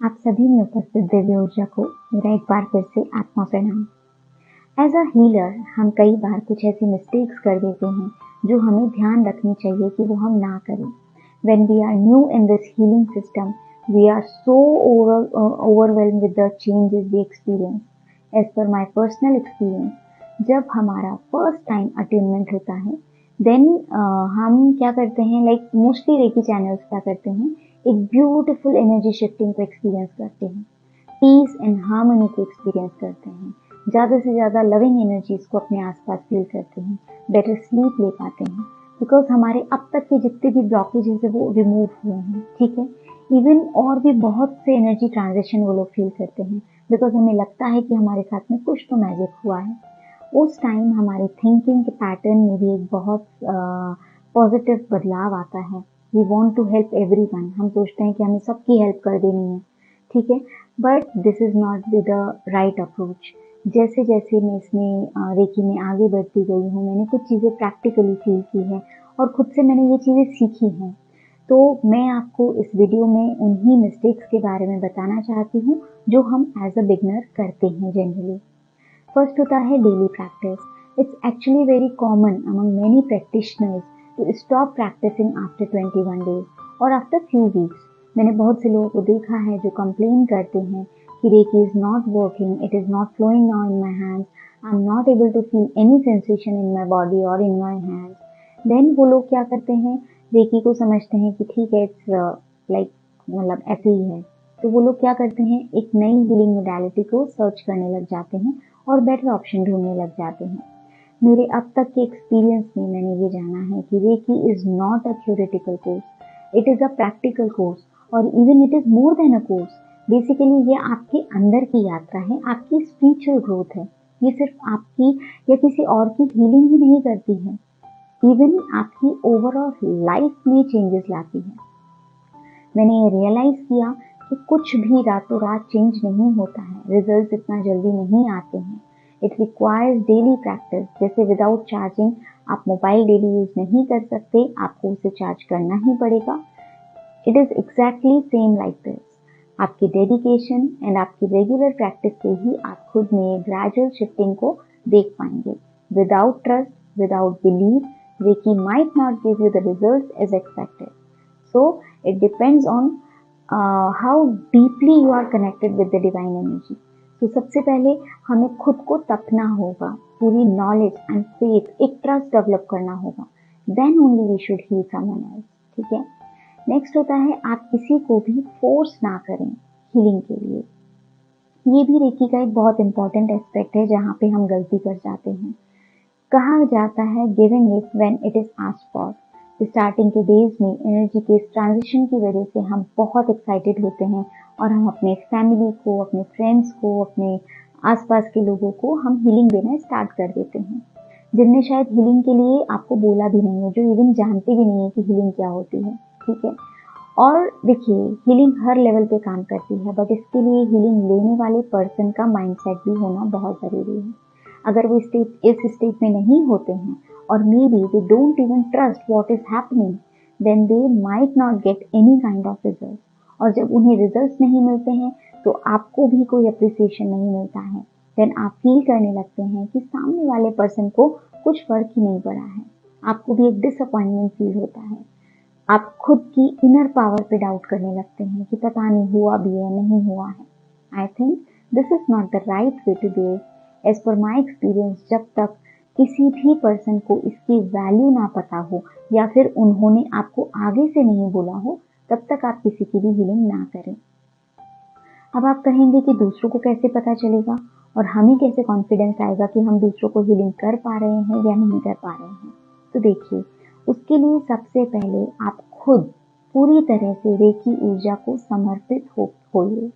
आप सभी में उपस्थित दिव्य ऊर्जा को मेरा एक बार फिर से आत्मा प्रणाम। एज अ हीलर हम कई बार कुछ ऐसी मिस्टेक्स कर देते हैं जो हमें ध्यान रखनी चाहिए कि वो हम ना करें। When we are new in this healing system, we are so overwhelmed with the changes we experience. As per my personal experience, जब हमारा फर्स्ट टाइम अटेनमेंट होता है देन हम क्या करते हैं, लाइक मोस्टली रेकी चैनल्स क्या करते हैं, एक ब्यूटीफुल एनर्जी शिफ्टिंग को एक्सपीरियंस करते हैं, पीस एंड हार्मनी को एक्सपीरियंस करते हैं, ज़्यादा से ज़्यादा लविंग एनर्जीज को अपने आसपास फील करते हैं, बेटर स्लीप ले पाते हैं बिकॉज हमारे अब तक के जितने भी ब्लॉकेजेस है वो रिमूव हुए हैं। ठीक है, इवन और भी बहुत से एनर्जी ट्रांजिशन वो लोग फील करते हैं बिकॉज हमें लगता है कि हमारे साथ में कुछ तो मैजिक हुआ है। उस टाइम हमारे थिंकिंग के पैटर्न में भी एक बहुत पॉजिटिव बदलाव आता है। We want to help everyone, हम सोचते हैं कि हमें सबकी हेल्प कर देनी है। ठीक है, but this is not the right approach. जैसे जैसे मैं इसमें रेकी में आगे बढ़ती गई हूँ, मैंने कुछ चीज़ें प्रैक्टिकली फील की हैं और खुद से मैंने ये चीज़ें सीखी हैं। तो मैं आपको इस वीडियो में उन्हीं मिस्टेक्स के बारे में बताना चाहती हूँ जो हम एज अ बिगनर करते हैं जनरली। फर्स्ट होता है daily practice. It's actually very common among many practitioners to stop practicing after 21 days और आफ्टर फ्यू वीक्स। मैंने बहुत से लोगों को देखा है जो कंप्लेन करते हैं कि reiki is not working, it is not flowing now in my hands, I am not able to feel any sensation in my body और इन माई हैंड्स। देन वो लोग क्या करते हैं, रेकी को समझते हैं कि ठीक है, इट्स लाइक मतलब ऐसे ही है। तो वो लोग क्या करते हैं, एक नई हीलिंग मोडालिटी को सर्च करने लग जाते हैं और बेटर ऑप्शन ढूंढने लग जाते हैं। मेरे अब तक के एक्सपीरियंस में मैंने ये जाना है कि reiki is not a theoretical course, it is a practical course और even it is more than a course. Basically ये आपके अंदर की यात्रा है, आपकी स्पिरिचुअल ग्रोथ है। ये सिर्फ आपकी या किसी और की हीलिंग ही नहीं करती है, इवन आपकी ओवरऑल लाइफ में चेंजेस लाती है। मैंने ये रियलाइज किया कि कुछ भी रातों रात चेंज नहीं होता है, रिजल्ट्स इतना जल्दी नहीं आते हैं। It requires daily practice. जैसे विदाउट चार्जिंग आप मोबाइल डेली यूज नहीं कर सकते, आपको उसे चार्ज करना ही पड़ेगा। It is exactly same like this. आपकी डेडिकेशन एंड आपकी रेगुलर प्रैक्टिस से ही आप खुद में ग्रेजुअल शिफ्टिंग को देख पाएंगे। Without trust, without believe, reiki might not give you the results as expected. So it depends on how deeply you are connected with the divine energy. तो सबसे पहले हमें खुद को तपना होगा, पूरी नॉलेज एंड फेथ, एक ट्रस्ट डेवलप करना होगा। Then only we should heal someone else. ठीक है, नेक्स्ट होता है आप किसी को भी फोर्स ना करें हीलिंग के लिए। ये भी रेकी का एक बहुत इंपॉर्टेंट एस्पेक्ट है जहाँ पे हम गलती कर जाते हैं। कहा जाता है giving it when it is asked for. Starting के डेज में एनर्जी के इस ट्रांजिशन की वजह से हम बहुत एक्साइटेड होते हैं और हम अपने फैमिली को, अपने फ्रेंड्स को, अपने आसपास के लोगों को हम हीलिंग देना स्टार्ट कर देते हैं, जिनने शायद हीलिंग के लिए आपको बोला भी नहीं है, जो इवन जानते भी नहीं है कि हीलिंग क्या होती है। ठीक है, और देखिए हीलिंग हर लेवल पे काम करती है, बट इसके लिए हीलिंग लेने वाले पर्सन का माइंडसेट भी होना बहुत ज़रूरी है। अगर वो इस स्टेट में नहीं होते हैं और maybe they don't even trust what is happening, then they might not get any kind of result. और जब उन्हें रिजल्ट्स नहीं मिलते हैं तो आपको भी कोई अप्रिसिएशन नहीं मिलता है। देन आप फील करने लगते हैं कि सामने वाले पर्सन को कुछ फर्क ही नहीं पड़ा है, आपको भी एक डिसअपॉइंटमेंट फील होता है। आप खुद की इनर पावर पे डाउट करने लगते हैं कि पता नहीं हुआ भी है, नहीं हुआ है। I think this is not the right way to do it. As per my experience, जब तक किसी भी पर्सन को इसकी वैल्यू ना पता हो या फिर उन्होंने आपको आगे से नहीं बोला हो, तब तक आप किसी की भी हीलिंग ना करें। अब आप कहेंगे कि दूसरों को कैसे पता चलेगा और हमें कैसे कॉन्फिडेंस आएगा कि हम दूसरों को हीलिंग कर पा रहे हैं या नहीं कर पा रहे हैं। तो देखिए, उसके लिए सबसे पहले आप खुद पूरी तरह से रेकी ऊर्जा को समर्पित होइए।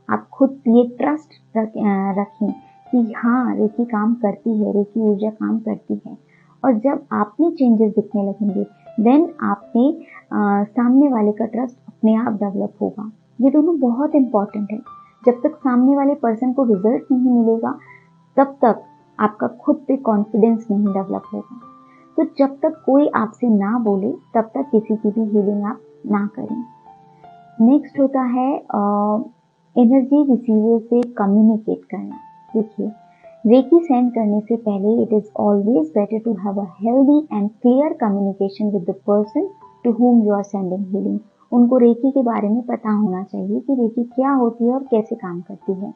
आप खुद ये ट्रस्ट रखें कि हाँ, रेकी काम करती है, रेकी ऊर्जा काम करती है। और जब आप में चेंजेस दिखने लगेंगे, देन आप में सामने वाले का ट्रस्ट अपने आप डेवलप होगा। ये दोनों बहुत इंपॉर्टेंट है। जब तक सामने वाले पर्सन को रिजल्ट नहीं मिलेगा, तब तक आपका खुद पे कॉन्फिडेंस नहीं डेवलप होगा। तो जब तक कोई आपसे ना बोले, तब तक किसी की भी हीलिंग आप ना करें। नेक्स्ट होता है एनर्जी रिसीवर से कम्युनिकेट करना। देखिए, रेकी सेंड करने से पहले it is always better to have a healthy and clear communication with the person to whom you are sending healing. उनको रेकी के बारे में पता होना चाहिए कि रेकी क्या होती है और कैसे काम करती है,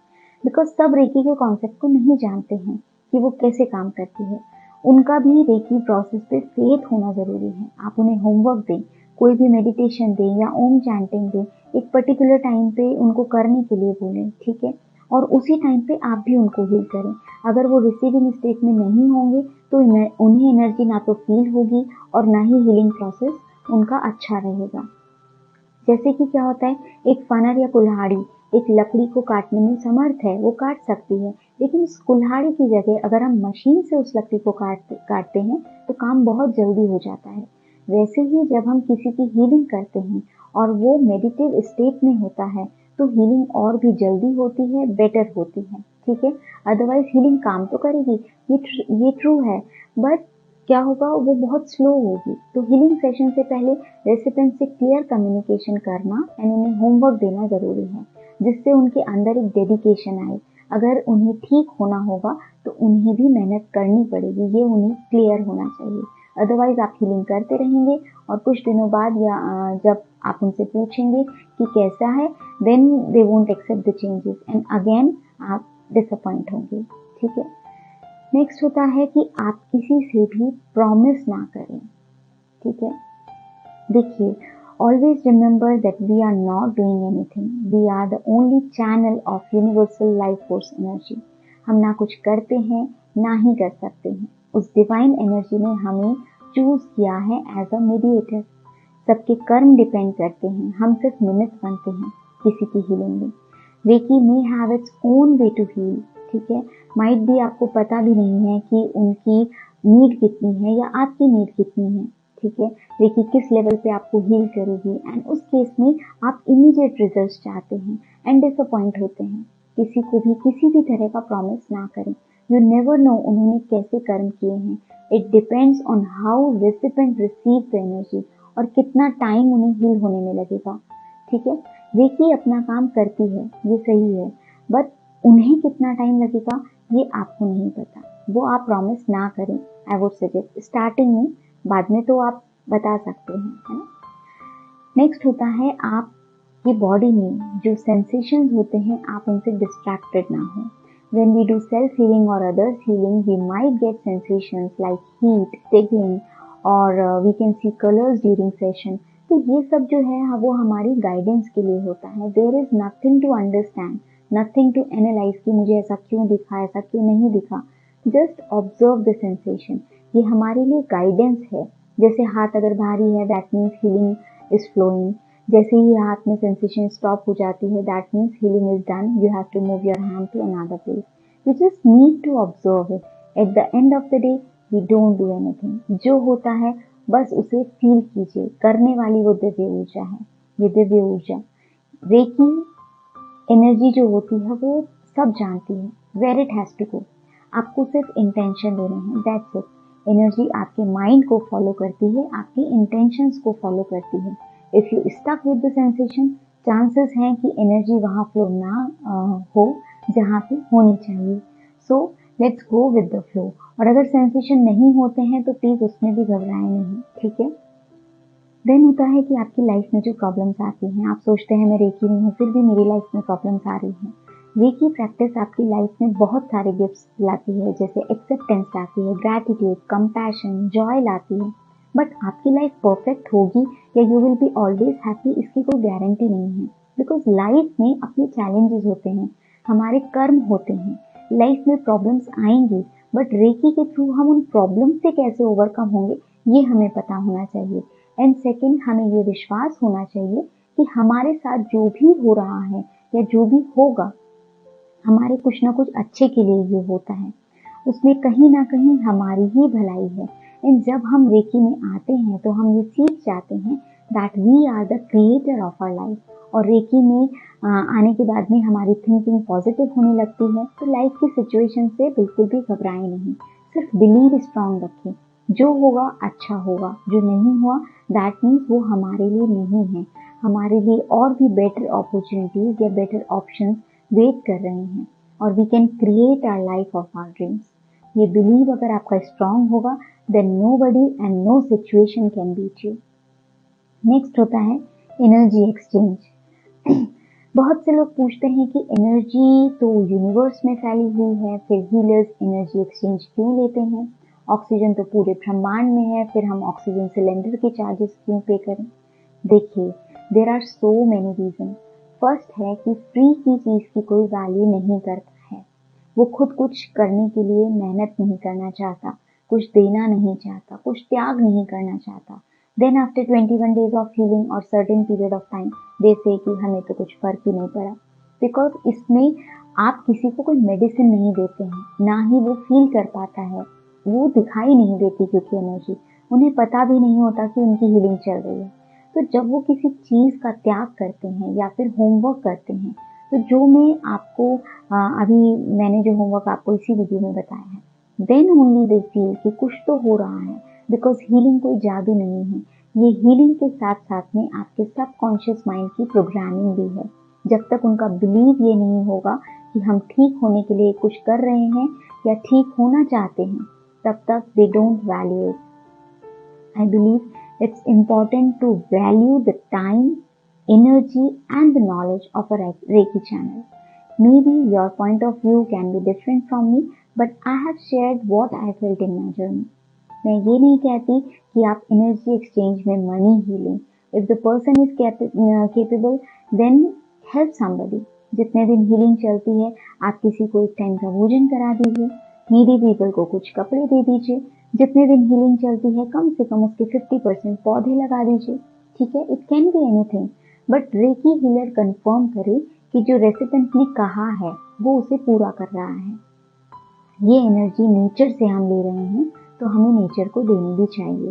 बिकॉज सब रेकी के कॉन्सेप्ट को नहीं जानते हैं कि वो कैसे काम करती है। उनका भी रेकी प्रोसेस पे फेथ होना जरूरी है। आप उन्हें होमवर्क दें, कोई भी मेडिटेशन दें या ओम चैंटिंग दें, एक पर्टिकुलर टाइम पे उनको करने के लिए बोलें, ठीक है, और उसी टाइम पे आप भी उनको हील करें। अगर वो रिसीविंग स्टेट में नहीं होंगे तो उन्हें एनर्जी ना तो फील होगी और ना ही हीलिंग प्रोसेस उनका अच्छा रहेगा। जैसे कि क्या होता है, एक फनर या कुल्हाड़ी एक लकड़ी को काटने में समर्थ है, वो काट सकती है, लेकिन उस कुल्हाड़ी की जगह अगर हम मशीन से उस लकड़ी को काटते हैं तो काम बहुत जल्दी हो जाता है। वैसे ही जब हम किसी की हीलिंग करते हैं और वो मेडिटेटिव स्टेट में होता है तो हीलिंग और भी जल्दी होती है, बेटर होती है, ठीक है। अदरवाइज हीलिंग काम तो करेगी, ये ट्रू है, बट क्या होगा, वो बहुत स्लो होगी। तो हीलिंग सेशन से पहले रेसिपेंट से क्लियर कम्युनिकेशन करना एंड उन्हें होमवर्क देना जरूरी है, जिससे उनके अंदर एक डेडिकेशन आए। अगर उन्हें ठीक होना होगा तो उन्हें भी मेहनत करनी पड़ेगी, ये उन्हें क्लियर होना चाहिए। अदरवाइज आप हीलिंग करते रहेंगे और कुछ दिनों बाद या जब आप उनसे पूछेंगे कि कैसा है, then they won't accept the changes and again आप डिसअपॉइंट होंगे, ठीक है। नेक्स्ट होता है कि आप किसी से भी प्रॉमिस ना करें, ठीक है। देखिए, always remember that we are not doing anything, we are the only channel of universal life force energy. हम ना कुछ करते हैं ना ही कर सकते हैं, उस डिवाइन एनर्जी ने हमें चूज किया है एज अ मीडिएटर। सबके कर्म डिपेंड करते हैं, हम सिर्फ निमित्त बनते हैं किसी की हीलिंग में। Reiki may have its own way to heal, ठीक है। माइट भी आपको पता भी नहीं है कि उनकी नीड कितनी है या आपकी नीड कितनी है, ठीक है। रेकी किस लेवल पे आपको हील करेगी एंड उस केस में आप इमीडिएट रिजल्ट चाहते हैं एंड डिसअपॉइंट होते हैं। किसी को भी किसी भी तरह का प्रॉमिस ना करें, यू नेवर नो उन्होंने कैसे कर्म किए हैं। It depends on how recipient receive the energy और कितना टाइम उन्हें हील होने में लगेगा, ठीक है। रेकी अपना काम करती है, ये सही है, बट उन्हें कितना टाइम लगेगा ये आपको नहीं पता। वो आप प्रॉमिस ना करें, आई वुड सजेस्ट स्टार्टिंग में, बाद में तो आप बता सकते हैं, है ना। नेक्स्ट होता है आपकी बॉडी में जो सेंसेशंस होते हैं आप उनसे डिस्ट्रैक्टेड ना हो। When we do self healing or others healing, we might get sensations like heat, tingling, और we can see colors during session। तो ये सब जो है वो हमारी गाइडेंस के लिए होता है। There is nothing to understand, nothing to analyze कि मुझे ऐसा क्यों दिखा, ऐसा क्यों नहीं दिखा। Just observe the sensation। ये हमारे लिए गाइडेंस है। जैसे हाथ अगर भारी है, that means healing is flowing। जैसे ही हाथ में सेंसेशन स्टॉप हो जाती है, that means healing is done, you have to move your hand to another place. You just need to observe it. At the end of the day we don't do anything. जो होता है बस उसे feel कीजिए, करने वाली वो दिव्य ऊर्जा है। ये दिव्य ऊर्जा रेकी एनर्जी जो होती है वो सब जानती है where it has to go. आपको सिर्फ इंटेंशन देने हैं, दैट्स इट। एनर्जी आपके माइंड को फॉलो करती है, आपके इंटेंशंस को फॉलो करती है। If you stuck with the sensation, chances हैं कि एनर्जी वहां फ्लो ना हो जहां पे होनी चाहिए। So let's go with the flow. और अगर सेंसेशन नहीं होते हैं तो प्लीज उसमें भी घबराएं नहीं, ठीक है। देन होता है कि आपकी लाइफ में जो प्रॉब्लम्स आती हैं, आप सोचते हैं मैं रेकी में हूँ फिर भी मेरी लाइफ में प्रॉब्लम्स आ रही हैं। रेकी प्रैक्टिस आपकी लाइफ में बहुत सारे गिफ्ट्स लाती है, जैसे एक्सेप्टेंस लाती है, ग्रैटिट्यूड, कंपैशन, जॉय लाती है। बट आपकी लाइफ परफेक्ट होगी या you will be always happy, इसकी कोई गारंटी नहीं है। बिकॉज लाइफ में अपने चैलेंजेस होते हैं, हमारे कर्म होते हैं, लाइफ में प्रॉब्लम्स आएंगी, बट रेकी के थ्रू हम उन प्रॉब्लम से कैसे ओवरकम होंगे ये हमें पता होना चाहिए। एंड सेकेंड, हमें ये विश्वास होना चाहिए कि हमारे साथ जो भी हो रहा है या जो भी होगा हमारे कुछ ना कुछ अच्छे के लिए ये होता है, उसमें कहीं ना कहीं हमारी ही भलाई है। एंड जब हम रेकी में आते हैं तो हम ये सीख जाते हैं that we are the creator of our life. और रेकी में आने के बाद में हमारी थिंकिंग पॉजिटिव होने लगती है। तो लाइफ की सिचुएशन से बिल्कुल भी घबराएं नहीं, सिर्फ बिलीव स्ट्रांग रखें। जो होगा अच्छा होगा, जो नहीं हुआ दैट मीन्स वो हमारे लिए नहीं है। हमारे लिए और भी बेटर अपॉर्चुनिटीज या बेटर ऑप्शंस वेट कर रहे हैं और we can create our life of our dreams. ये बिलीव अगर आपका स्ट्रांग होगा then nobody and no situation can beat you. Next होता है एनर्जी एक्सचेंज। बहुत से लोग पूछते हैं कि एनर्जी तो यूनिवर्स में फैली हुई है, फिर हीलर्स एनर्जी एक्सचेंज क्यों लेते हैं? ऑक्सीजन तो पूरे ब्रह्मांड में है, फिर हम ऑक्सीजन सिलेंडर के चार्जेस क्यों पे करें? देखिए, there are so many reason. First है कि फ्री की चीज की कोई वैल्यू नहीं करता है। वो खुद कुछ करने के लिए मेहनत नहीं करना चाहता, कुछ देना नहीं चाहता, कुछ त्याग नहीं करना चाहता। Then after 21 days of healing और certain period of time they say कि हमें तो कुछ फर्क ही नहीं पड़ा, बिकॉज इसमें आप किसी को कोई मेडिसिन नहीं देते हैं, ना ही वो फील कर पाता है, वो दिखाई नहीं देती क्योंकि एनर्जी, उन्हें पता भी नहीं होता कि उनकी हीलिंग चल रही है। तो जब वो किसी चीज का त्याग करते हैं या फिर होमवर्क करते हैं, तो जो मैं आपको अभी मैंने जो होमवर्क आपको इसी वीडियो में बताया है, देन ओनली दे फील कि कुछ तो हो रहा है, बिकॉज हीलिंग कोई जादू नहीं है। ये हीलिंग के साथ साथ में आपके सबकॉन्शियस माइंड की प्रोग्रामिंग भी है। जब तक उनका बिलीव ये नहीं होगा कि हम ठीक होने के लिए कुछ कर रहे हैं या ठीक होना चाहते हैं, तब तक they don't value it. I believe it's important to value the time, energy and the knowledge of a Reiki channel. Maybe your point of view can be different from me, but I have shared what I felt in my journey. मैं ये नहीं कहती कि आप energy exchange में money ही लें। If the person is capable then help somebody. जितने दिन हीलिंग चलती है आप किसी को एक टाइम का भोजन करा दीजिए, नीडी पीपल को कुछ कपड़े दे दीजिए। जितने दिन हीलिंग चलती है कम से कम उसके 50% पौधे लगा दीजिए। ठीक है, it can be anything, but recce healer confirm करे कि जो रेसिपेंट ने कहा है वो उसे पूरा कर रहा है। ये एनर्जी नेचर से हम ले रहे हैं तो हमें नेचर को देनी भी चाहिए।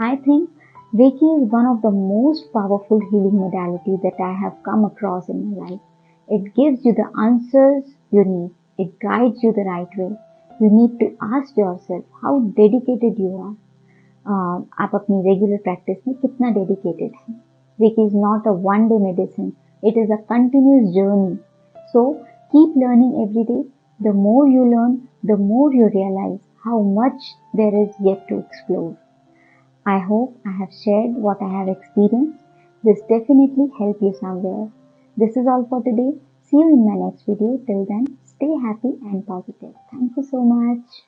I think Reiki is one of the most powerful healing modalities that I have come across in my life. It gives you the answers you need. It guides you the right way. You need to ask yourself how dedicated you are. आप अपनी regular practice में कितना dedicated हैं। Reiki is not a one-day medicine. It is a continuous journey. So keep learning every day. The more you learn, the more you realize how much there is yet to explore. I hope I have shared what I have experienced. This definitely helped you somewhere. This is all for today. See you in my next video. Till then, stay happy and positive. Thank you so much.